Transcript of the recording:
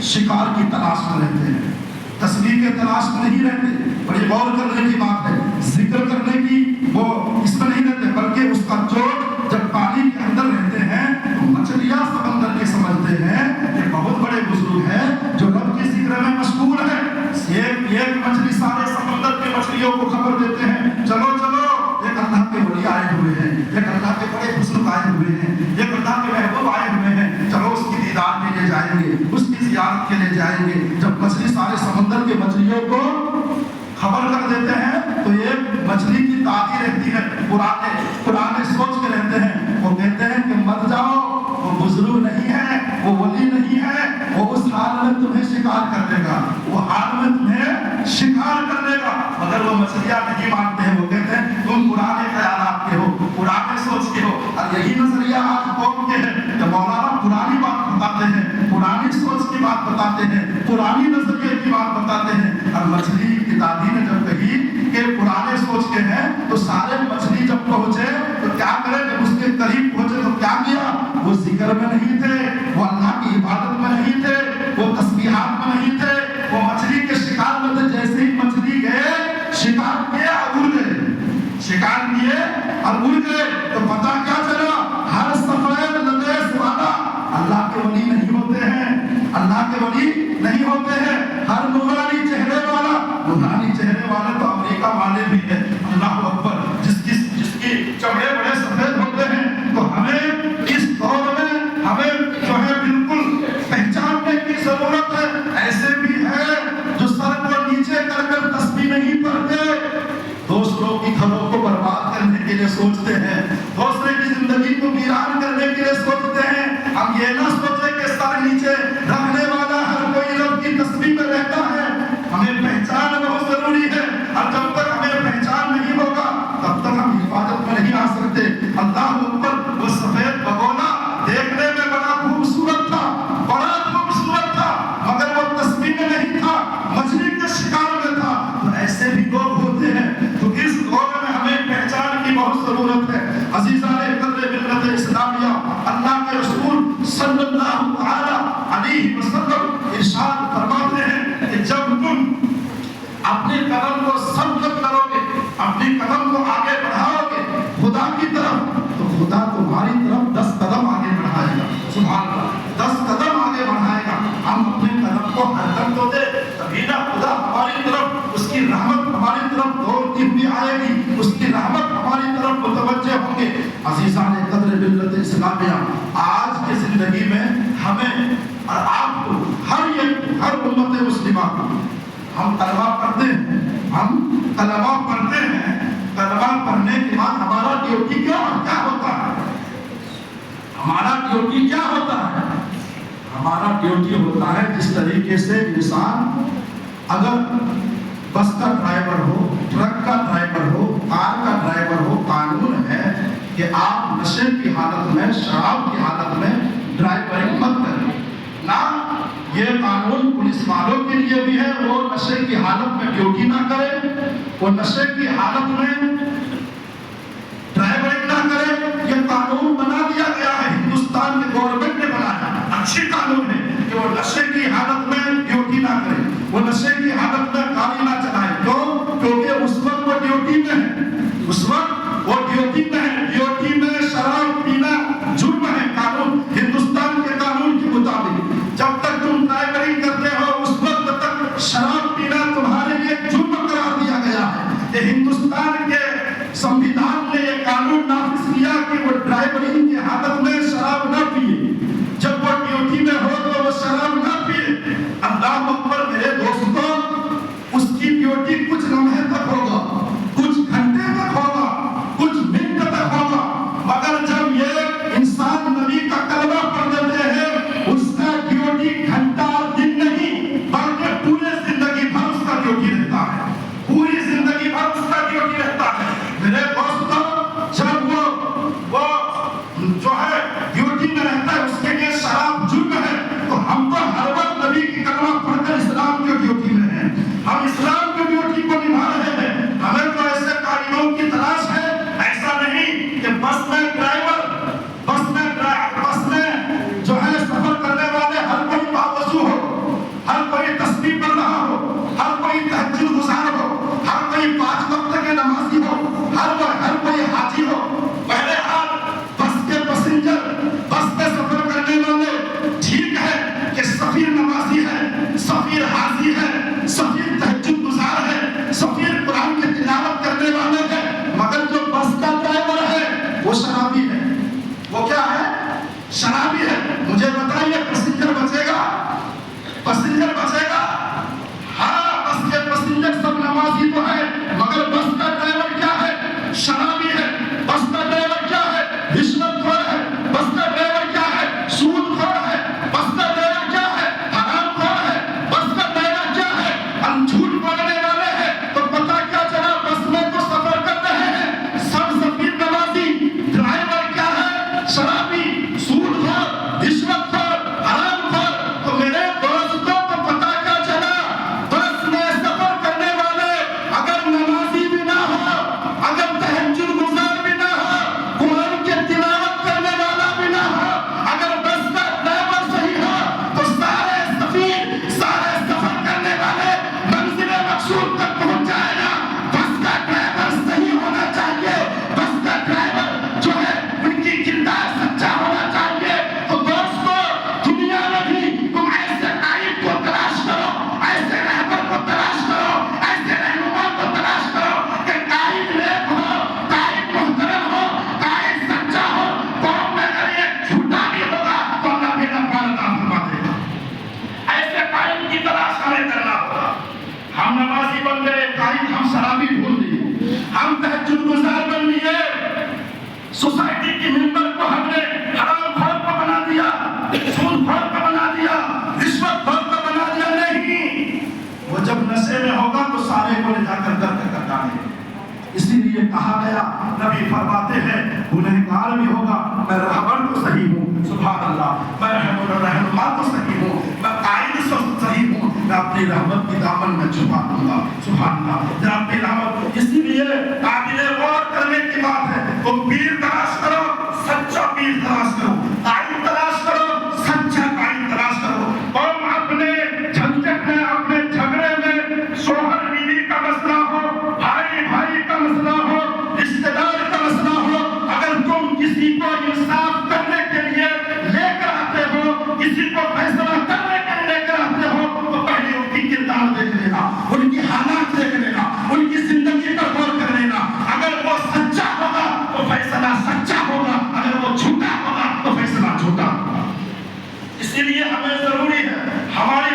शिकार की तलाश में रहते हैं, तस्वीर के तलाश में नहीं रहते। बड़ी गौर करने की बात है, जिक्र करने की वो इसमें नहीं रहते, बल्कि उसका चोट जब पानी के अंदर रहते हैं तो मछलियां समंदर के समझते हैं कि बहुत बड़े बुजुर्ग हैं जो रब के जिक्र में मशगूल है। एक मछली सारे समंदर के मछलियों को खबर देते हैं, चलो चलो एक अल्लाह के वली आए हुए हैं, एक अल्लाह के बड़े बुजुर्ग आए हुए हैं, एक अल्लाह के महबूब आए हुए हैं, चलो उसकी दीदार के लिए जाएंगे, उसकी जियारत के लिए जाएंगे। जब मछली सारे समंदर के मछलियों को खबर कर देते हैं तो एक मछली की दादी रहती है, पुराने सोच के रहते हैं, वो कहते हैं कि मत जाओ, वो बुजुर्ग नहीं है, वो वली नहीं है, वो उस हाल में तुम्हें शिकार कर देगा, वो हाल में तुम्हें शिकार कर देगा। मगर वो मछलियां नहीं मानते हैं, वो कहते हैं तुम पुराने ख्यालात के हो, पुराने सोच के हो। और यही नजरिया आज कौम के है कि मौलाना पुरानी बात बताते हैं, पुरानी सोच की बात बताते हैं, पुरानी नजरिए की बात बताते हैं। और मछली की दादी ने जब कही कि पुराने सोच के हैं तो सारे मछली जब पहुंचे तो क्या करें, जब उसके करीब पहुंचे तो क्या किया, वो जिक्र में नहीं थे, वो अल्लाह की इबादत में नहीं थे, वो तस्बीहात में नहीं थे, वो मछली के शिकार में थे। जैसे ही मछली गए शिकार किए और उड़ गए, शिकार किए और उड़ गए तो पता क्या चला, हर सफेद लदेश वाला अल्लाह के वली नहीं होते हैं, अल्लाह के वली नहीं होते हैं। हर नूरानी चेहरे वाला, नूरानी चेहरे वाले तो अमेरिका वाले भी हैं, अल्लाह अकबर, जिसकी चमड़े बड़े सफेद होते हैं। तो हमें इस दौर में हमें जो है बिल्कुल पहचानने की जरूरत है। ऐसे भी है जो सर को नीचे कर तस्बीह नहीं पढ़ते, दूसरों की घरों को बर्बाद करने के लिए सोचते हैं, दूसरे की जिंदगी को वीरान करने के लिए सोचते हैं। हम ये ना सोचे कि सर नीचे रखने वाला हर कोई रब की तस्बीह में रहता है। हमें पहचान बहुत जरूरी है, और जब तक हमें पहचान नहीं होगा तब तक हम हिफाजत में नहीं आ सकते। अल्लाह अकबर, वो सफेद बगोला देखने में बड़ा खूबसूरत था, बड़ा खूबसूरत था, मगर वो तस्बीह में नहीं था, मछली के शिकार में था। तो ऐसे भी लोग होते हैं। तो इस दौर में हमें पहचान की बहुत जरूरत है। अजीज़ाने कद्र मिल्लत इस्लामिया, अल्लाह के रसूल सल्लल्लाहु अलैहि वसल्लम इरशाद फरमाते हैं कि जब तुम अपने कदम को संलग्न करोगे, अपने कदम को आगे बढ़ाओगे खुदा की तरफ, तो खुदा तुम्हारी तरफ 10 कदम आगे बढ़ाएगा। सुभान अल्लाह, 10 कदम आगे बढ़ाएगा। हम अपने कदम को हरकत तो दे, तभी ना खुदा हमारी तरफ, उसकी रहमत हमारी तरफ दौड़ती हुई आएगी, उसकी रहमत हमारी तरफ मुतवज्जे होंगे। अज़ीज़ाने क़द्र मिल्लत इस्लामिया, आज की जिंदगी में हमें और आपको, हर उम्मत मुस्लिमा को, हम कलमा पढ़ते हैं, हम कलमा पढ़ते हैं, कलमा पढ़ने के बाद हमारा ड्यूटी क्या होता है? हमारा ड्यूटी क्या होता है? हमारा ड्यूटी होता है जिस तरीके से इंसान अगर बस का ड्राइवर हो, ट्रक का ड्राइवर हो, कार का ड्राइवर हो, कानून है कि आप नशे की हालत में, शराब की हालत में ड्राइवरिंग मत करें। ना ये कानून पुलिस वालों के लिए भी है, वो नशे की हालत में ड्यूटी ना करे, वो नशे की हालत में ड्राइवरिंग ना करे। ये कानून बना दिया गया है, हिंदुस्तान के गवर्नमेंट ने बनाया, अच्छी कानून है कि वो नशे की हालत में ड्यूटी ना करे, वो नशे की हालत में गाड़ी ना चलाए। क्यों? क्योंकि उस वक्त वो ड्यूटी में है, उस वक्त वो ड्यूटी में है। ड्यूटी में शराब पीना जुर्म है, कानून, हिंदुस्तान के कानून के मुताबिक। जब तक तुम ड्राइवरिंग करते हो उस वक्त तक शराब पीना तुम्हारे लिए जुर्म करार दिया गया है। ये हिंदुस्तान के कहा गया, नबी फरमाते हैं गुनहगार भी होगा, मैं रहबर तो सही हूँ, सुभान अल्लाह, मैं रहनुमा तो सही हूँ, मैं कायद तो सही हूँ, मैं अपनी रहमत की दामन में छुपा दूंगा, सुभान अल्लाह। जनाब की रहमत, इसीलिए काबिल गौर करने की बात है। तुम पीर तलाश करो, सच्चा पीर तलाश करो, कायद तलाश करो, सच्चा कायद तलाश करो। तुम अपने झंझट में, अपने झगड़े में, शोहर बीवी का मसला हो, भाई भाई का मसला हो, रिश्तेदार का मसला हो, अगर तुम किसी को इंसाफ करने के लिए लेकर आते हो, किसी को फैसला करने के लिए लेकर आते हो, तो पहले उनकी किरदार देख लेना, उनकी हालात देख लेना, उनकी जिंदगी पर गौर कर लेना। अगर वो सच्चा होगा तो फैसला सच्चा होगा, अगर वो झूठा होगा तो फैसला झूठा होगा। इसीलिए हमें जरूरी है हमारी